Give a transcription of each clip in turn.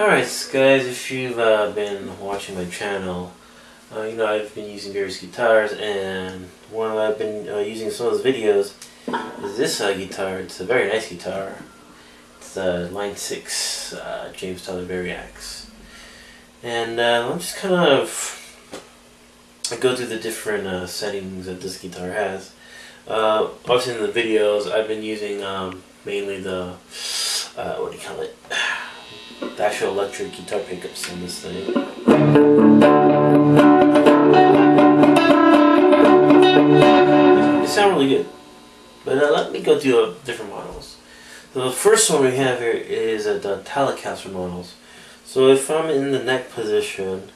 Alright guys, if you've been watching my channel, you know I've been using various guitars, and one I've been using in some of those videos is this guitar. It's a very nice guitar. It's a Line 6 James Taylor variax. And I'll just kind of go through the different settings that this guitar has. Obviously in the videos I've been using mainly the, what do you call it? The actual electric guitar pickups on this thing. They sound really good. But let me go through different models. So the first one we have here is the Telecaster models. So if I'm in the neck position,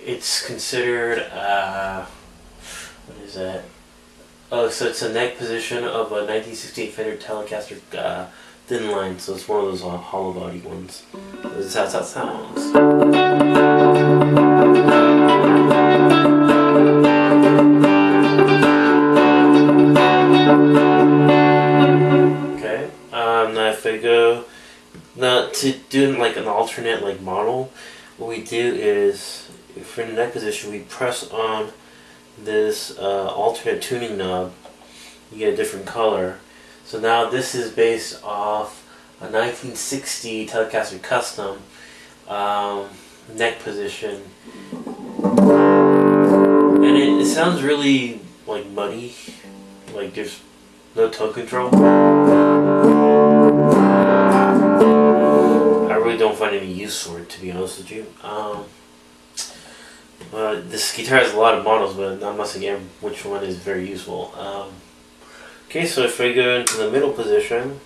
it's considered, what is that? Oh, so it's a neck position of a 1968 Fender Telecaster thin line, so it's one of those hollow body ones. This is how that sounds. Okay, now if I go, now to do like an alternate like model, what we do is, if we're in the neck position, we press on this alternate tuning knob, you get a different color. So now this is based off a 1960 Telecaster Custom neck position, and it sounds really like muddy, like there's no tone control. I really don't find any use for it, to be honest with you. This guitar has a lot of models, but I'm not saying which one is very useful. Okay, so if I go into the middle position,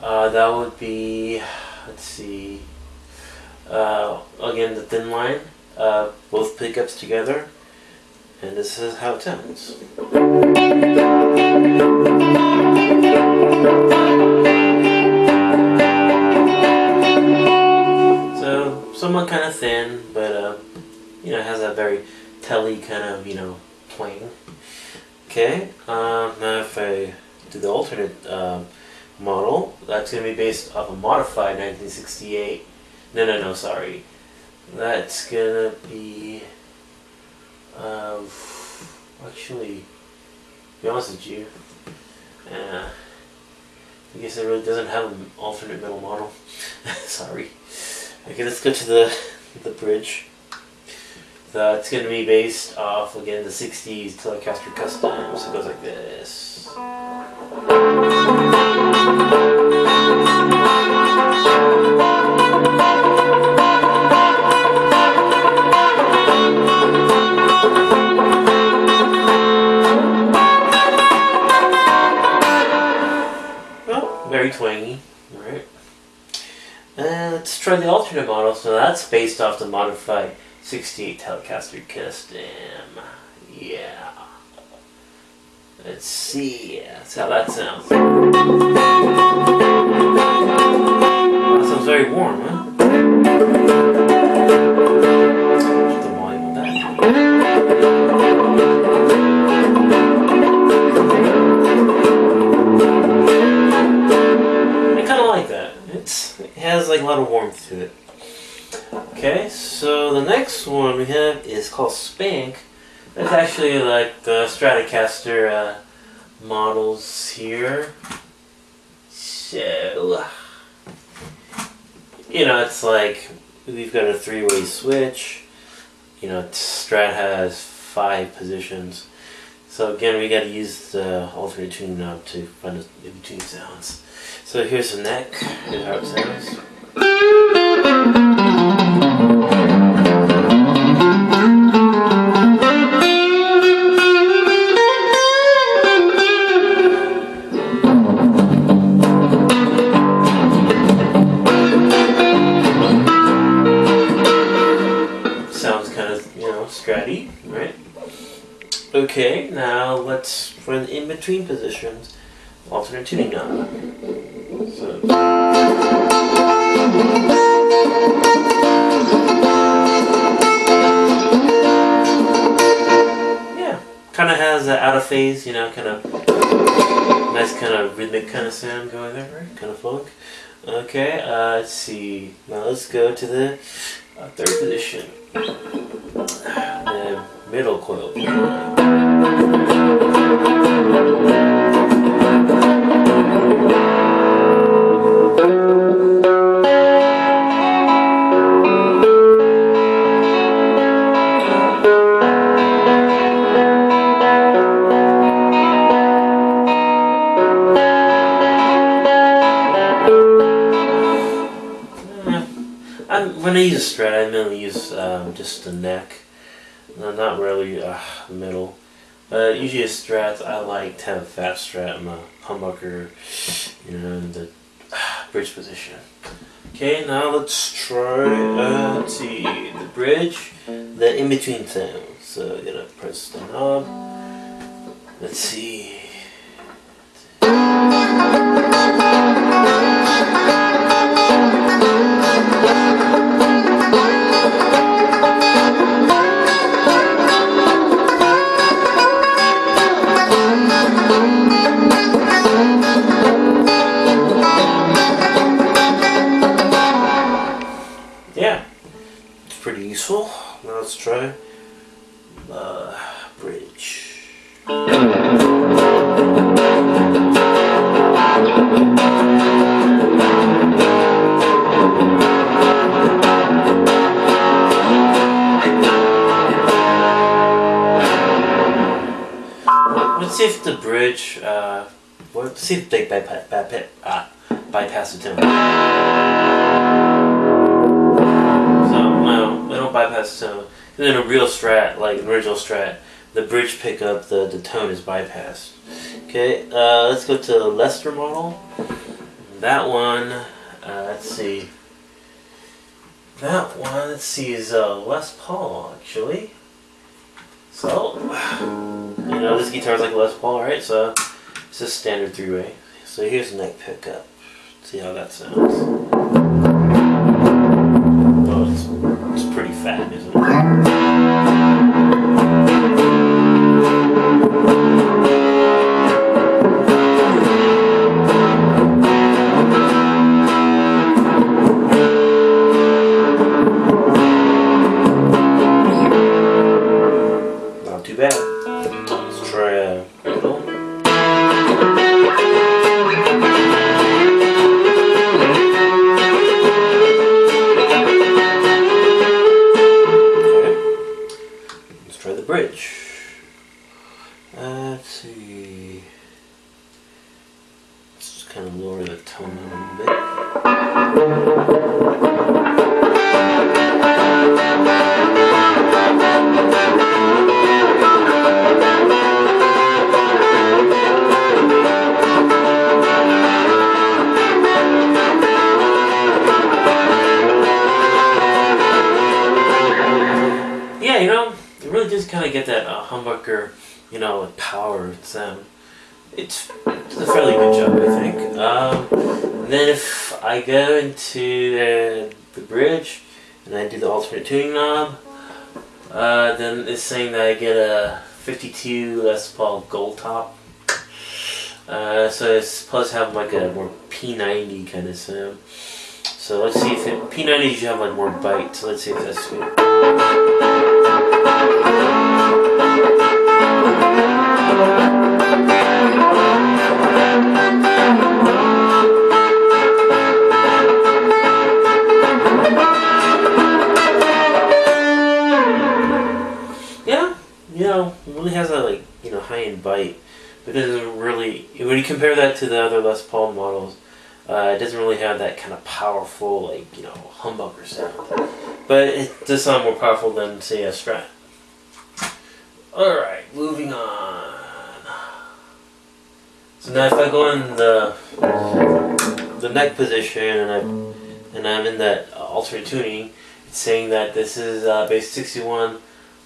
that would be, let's see, again the thin line, both pickups together, and this is how it sounds. So somewhat kind of thin, but you know, it has that very telly kind of, you know, twang. Okay, now if I do the alternate model, that's going to be based off a modified 1968. No, sorry. That's going to be, actually, to be honest with you, I guess it really doesn't have an alternate middle model. Sorry. Okay, let's go to the bridge. So it's going to be based off, again, the 60s Telecaster Custom. So it goes like this. Well, very twangy, alright. And let's try the alternate model. So that's based off the modified 68 Telecaster Custom. Yeah. Let's see. That's how that sounds. That sounds very warm, huh? Just the volume of that. I kind of like that. It has like a lot of warmth to it. Okay, so the next one we have is called Spank. That's actually like the Stratocaster models here. So, you know, it's like we've got a three-way switch. You know, Strat has 5 positions. So again, we got to use the alternate tuning knob to find the in-between sounds. So here's the neck. Here's how it sounds. Sounds kind of, you know, stratty, right? Okay, now let's run in between positions, alternate tuning knob. So. Yeah, kind of has an out of phase, you know, kind of nice kind of rhythmic kind of sound going there, right? Kind of funk. Okay, let's see. Now let's go to the third position. The middle coil. When I use a Strat, I mainly use just the neck, not really the middle. But usually a Strat, I like to have a fat Strat in the humbucker, in the bridge position. Okay, now let's try, let's see, the bridge, the in-between sound. So I'm gonna press the knob. Let's see. Yeah, it's pretty useful. Now let's try the bridge. Let's see if the bridge, let's see if they bypass the tone. They don't bypass the tone. And in a real Strat, like an original Strat, the bridge pickup, the tone is bypassed. Okay, let's go to the Lester model. That one, let's see. That one, let's see, is Les Paul actually. So, this guitar is like a Les Paul, right? So it's a standard three-way. So here's the neck pickup. See how that sounds. Oh, it's pretty fat, isn't it? Not too bad. Let's try a middle. The bridge. Let's see. Let's just kind of lower the tone a little bit. Yeah, you really just kind of get that humbucker, like power sound. It's a fairly good job, I think. Then if I go into the bridge and I do the alternate tuning knob, then it's saying that I get a 52 Les Paul gold top. So it's supposed to have like a more P90 kind of sound. So let's see if P90 should have like more bite. So let's see if that's good. Yeah, it really has a high-end bite, but it doesn't really. When you compare that to the other Les Paul models, it doesn't really have that kind of powerful humbucker sound. But it does sound more powerful than, say, a Strat. Alright, moving on. So now if I go in the neck position and I'm in that alternate tuning, it's saying that this is base 61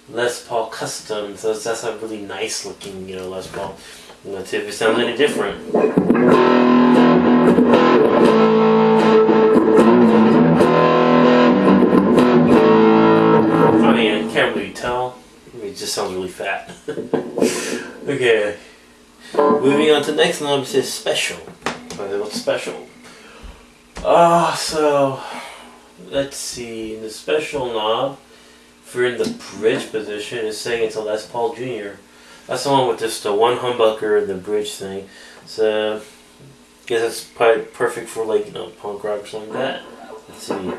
Les Paul Custom, so that's a really nice looking Les Paul. Let's see if it sounds any different. I mean, I can't really tell. It just sounds really fat. Okay. Moving on to the next knob, it says special. What's special? So let's see. The special knob for in the bridge position is saying it's a Les Paul Jr. That's the one with just the one humbucker and the bridge thing. So I guess that's probably perfect for like, you know, punk rock or something like that. Let's see. Yeah,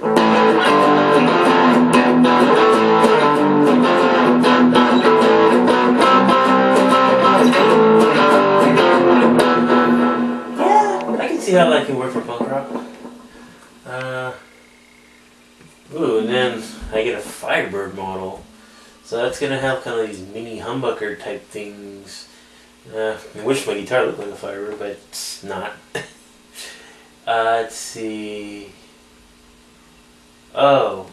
I can see how that can work for punk rock. Ooh, and then I get a Firebird model. So that's gonna have kind of these mini humbucker type things. I wish my guitar looked like a Firebird, but it's not. Let's see. Oh,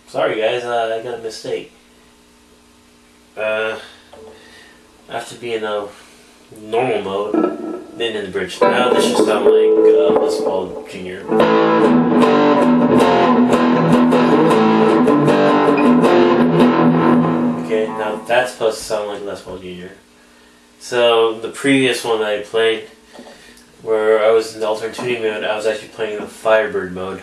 sorry guys, I got a mistake. I have to be in a normal mode, then in the bridge. Now this should sound like Les Paul Jr. Okay, now that's supposed to sound like Les Paul Jr. So the previous one that I played, where I was in the alternate tuning mode, I was actually playing the Firebird mode.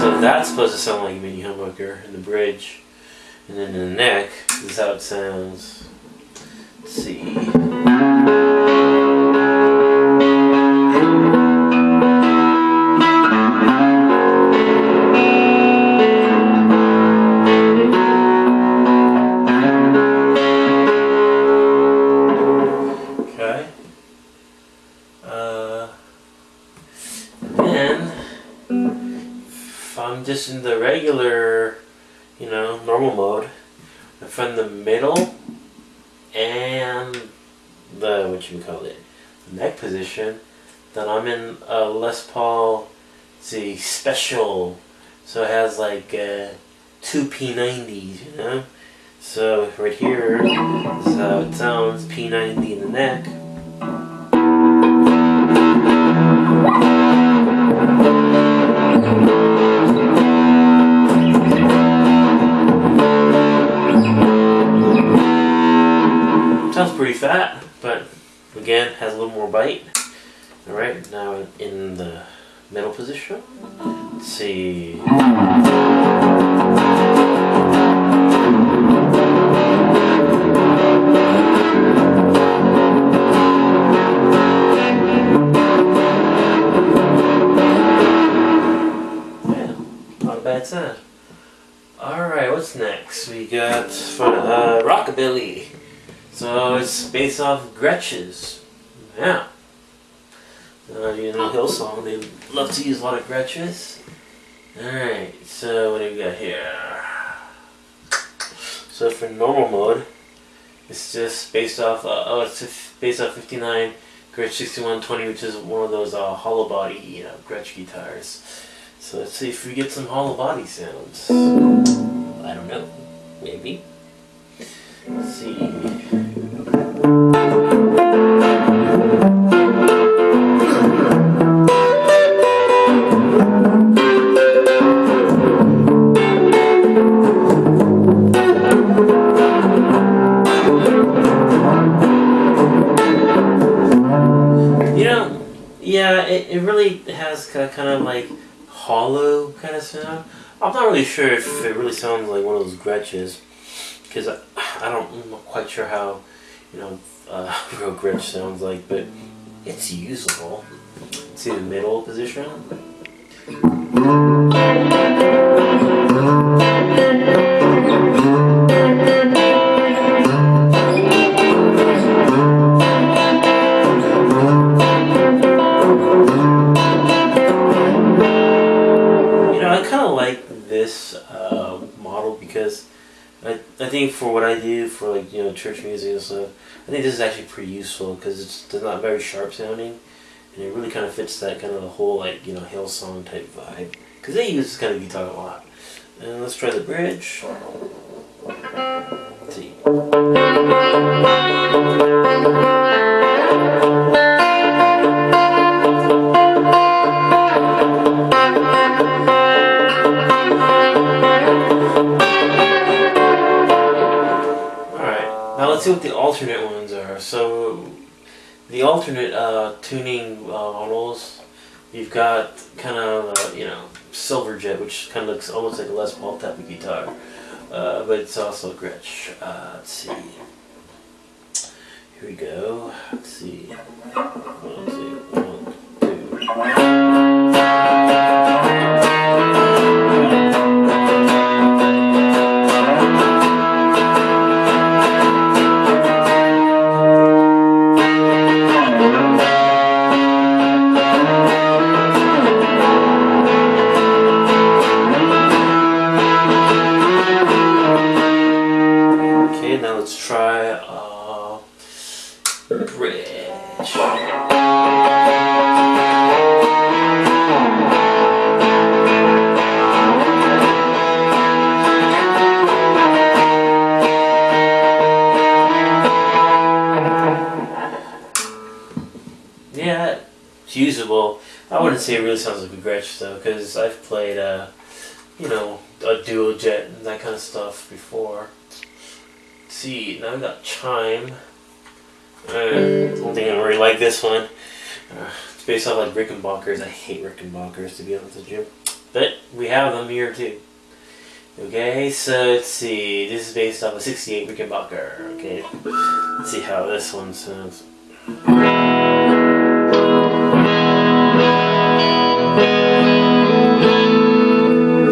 So that's supposed to sound like a mini humbucker in the bridge. And then in the neck, this is how it sounds. Let's see. Okay. Then, if I'm just in the regular, you know, normal mode, from the middle and the, what you call it, neck position, then I'm in a Les Paul, let's see, special. So it has like two P90s, you know? So right here, this is how it sounds, P90 in the neck. Sounds pretty fat, but again, has a little more bite. Alright, now in the middle position. Let's see. Yeah, not a bad sound. Alright, what's next? We got Rockabilly. So it's based off Gretches. Yeah. You know, Hillsong, they love to use a lot of Gretches. Alright, so what do we got here? So for normal mode, it's just based off, it's based off 59 Gretsch 6120, which is one of those hollow body, you know, Gretsch guitars. So let's see if we get some hollow body sounds. I don't know, maybe. Let's see. Yeah, it really has kind of like hollow kind of sound. I'm not really sure if it really sounds like one of those Gretches, because I'm not quite sure how, you know, real Gretsch sounds like, but it's usable. See the middle position? This model because I think for what I do for, like, you know, church music and stuff, I think this is actually pretty useful because it's not very sharp sounding, and it really kind of fits that kind of the whole, like, you know, Hillsong type vibe, because they use this kind of guitar a lot. And let's try the bridge. Let's see. Let's see what the alternate ones are. So the alternate tuning models, You've got kind of silver jet, which kind of looks almost like a Les Paul type of guitar, but it's also a Gretsch. Let's see. Here we go. Let's see. One, two. Okay, now let's try bridge. Yeah, it's usable. I wouldn't say it really sounds like a Gretsch though, because I've played a dual jet and that kind of stuff before. Let's see, now we got chime. I don't think I really like this one. It's based off like Rickenbackers. I hate Rickenbackers, to be honest with you. But we have them here too. Okay, so let's see. This is based off a '68 Rickenbacker. Okay, let's see how this one sounds.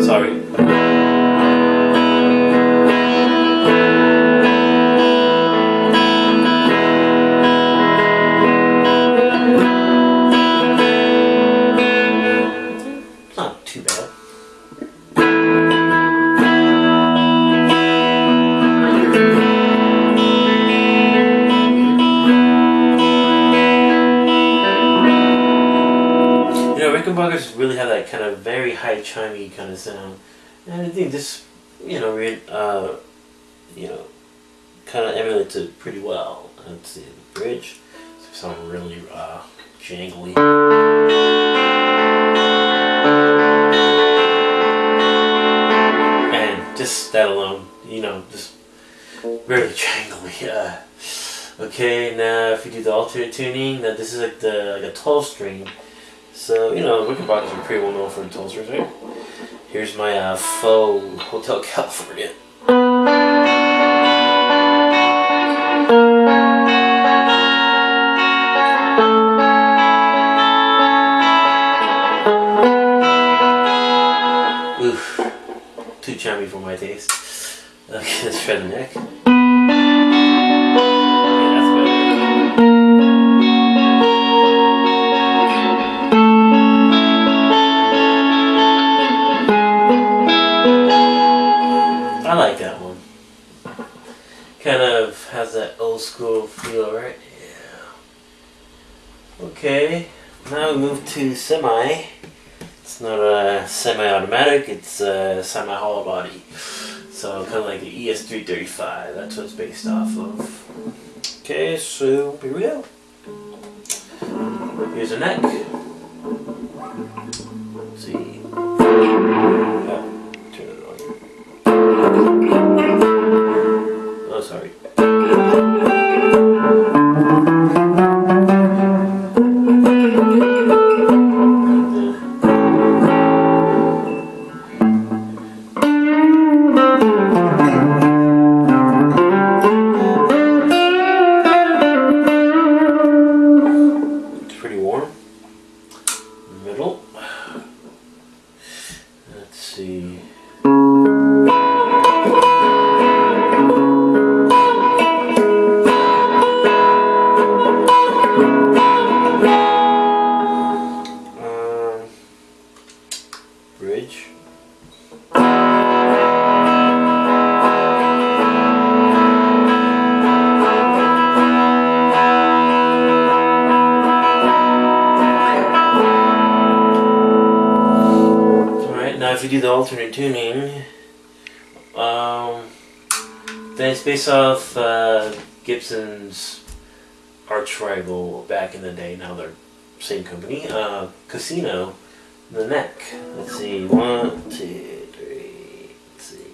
Sorry. Not too bad. Rickenbackers really have that kind of very high chimey kind of sound, and I think this, kind of emulates it pretty well. Let's see, the bridge sounds really jangly. And just that alone, just really jangly. Okay, now if you do the alternate tuning, now this is like a 12 string. So, Rickenbackers are pretty well known for the 12 strings, right? Here's my faux Hotel California. Oof, too chummy for my taste. Okay, let's try the neck. I like that one. Kind of has that old school feel, right? Yeah. Okay, now we move to semi. It's not a semi-automatic, it's a semi-hollow body. So kind of like the ES335, that's what it's based off of. Okay, so here we go. Here's the neck. Let's see. Turn it on. Oh, sorry. It's pretty warm. Middle. Let's see. Bridge. Alright, now if you do the alternate tuning, then it's based off Gibson's arch rival back in the day. Now they're same company. Casino. The neck. Let's see. 1, 2, 3. Let's see.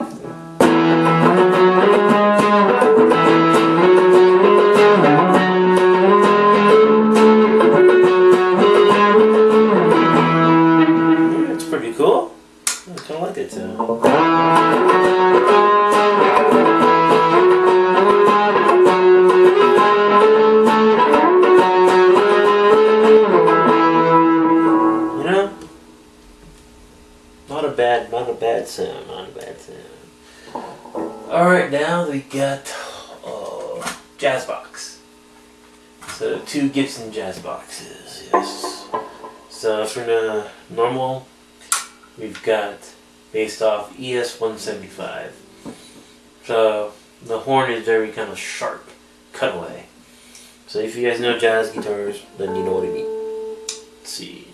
it to. You know, not a bad sound, not a bad sound. Alright, now we got jazz box. So 2 Gibson jazz boxes, yes. So for the normal, we've got based off ES-175. So the horn is very kind of sharp, cutaway. So if you guys know jazz guitars, then you know what I mean. Let's see.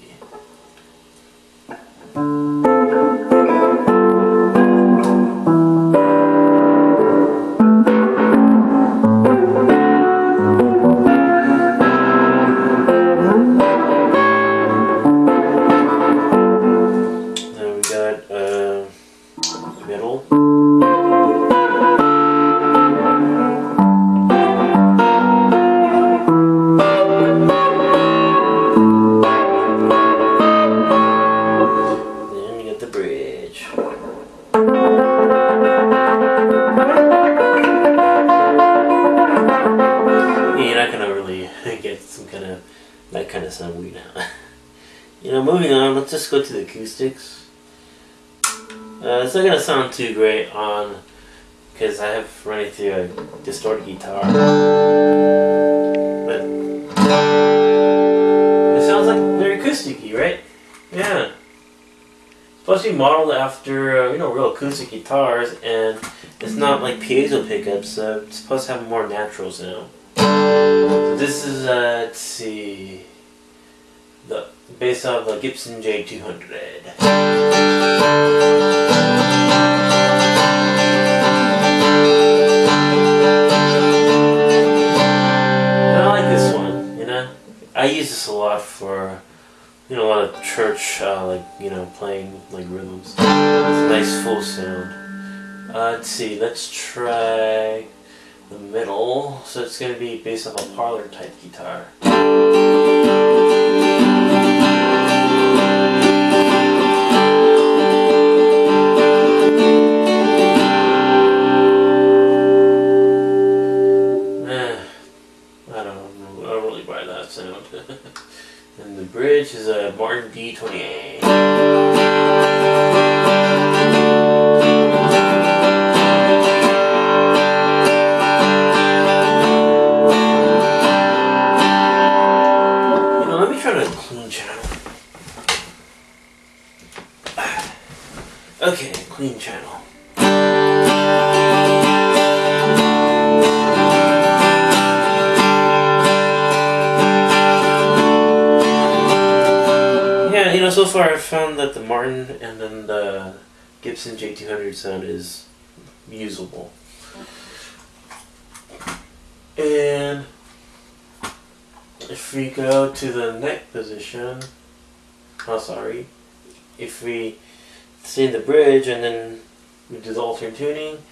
Middle. Then you got the bridge. You're not gonna really get some kind of that kind of sound weird now. You know, moving on, let's just go to the acoustics. It's not gonna sound too great on because I have run it through a distorted guitar, but it sounds like very acousticy, right? Yeah. It's supposed to be modeled after real acoustic guitars, and it's not like piezo pickups, so it's supposed to have a more natural sound. So this is let's see, based off the Gibson J200. I use this a lot for, a lot of church, playing like rhythms. It's a nice full sound. Let's see, let's try the middle. So it's going to be based off a parlor type guitar. And the bridge is a Martin D28. Let me try to clean channel. Okay, clean channel. So far I've found that the Martin and then the Gibson J200 sound is usable. And if we go to the neck position, if we stay in the bridge and then we do the alternate tuning,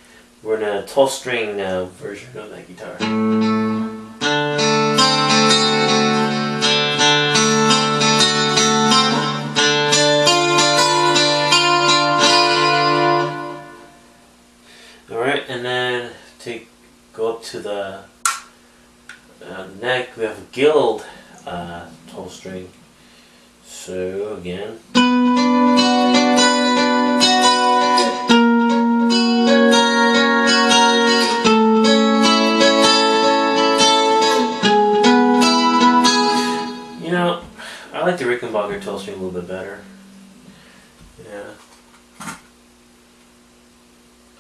we're in a 12-string version of that guitar. And then go up to the neck, we have a Guild 12-string. So again. I like the Rickenbacker 12-string a little bit better. Yeah.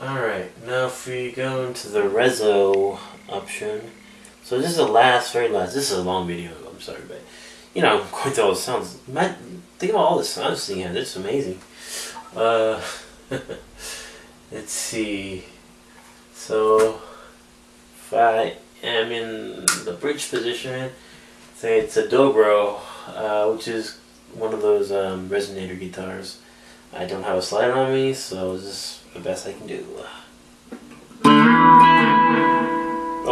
Alright, now if we go into the Rezo option, so this is the very last, this is a long video, I'm sorry, but I'm going through all the sounds. Think about all the sounds he has, it's amazing. Let's see, so if I am in the bridge position, say it's a dobro, which is one of those resonator guitars. I don't have a slider on me, so this is the best I can do.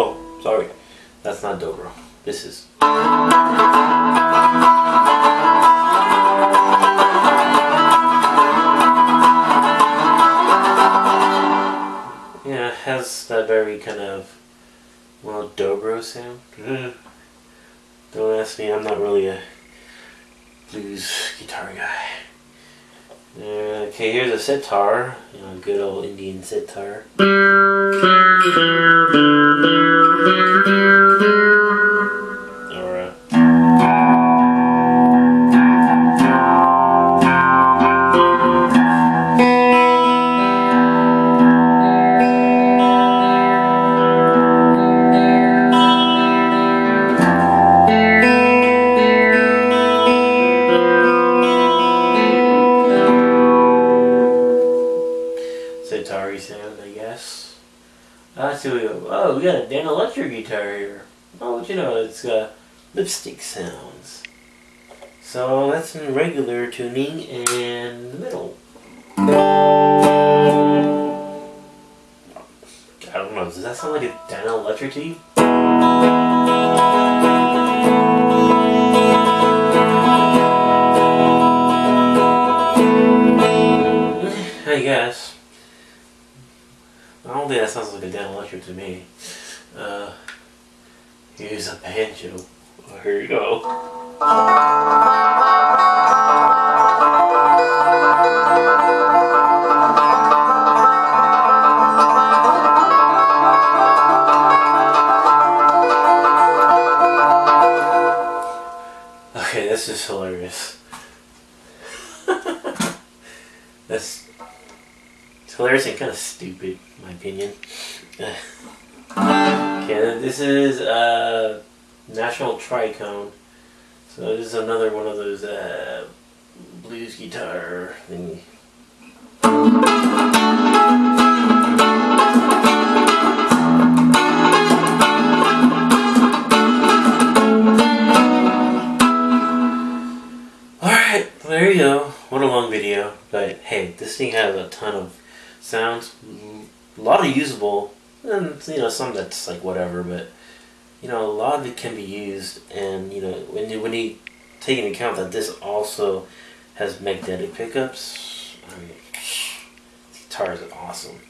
Oh, sorry. That's not dobro. This is. kind of, well, dobro sound. Don't ask me, I'm not really a blues guitar guy. Okay, here's a sitar, you know, good old Indian sitar. Alright. Sitar sound, I guess. So we go, oh, we got a Dan Electric guitar here. Oh, but you know, it's got lipstick sounds. So that's in regular tuning and the middle. I don't know, does that sound like a Dan Electric to you? I guess. I don't think that sounds like a Dan Electric to me. Here's a banjo. Oh, here you go. Okay, that's just hilarious. It's hilarious and kind of stupid, in my opinion. Okay, this is National Tricone. So this is another one of those blues guitar thingy. Alright, there you go. What a long video. But hey, this thing has a ton of sounds. A lot of usable. And, you know, some that's like whatever, but, you know, a lot of it can be used, and, you know, when you take into account that this also has magnetic pickups, I mean, this guitar is awesome.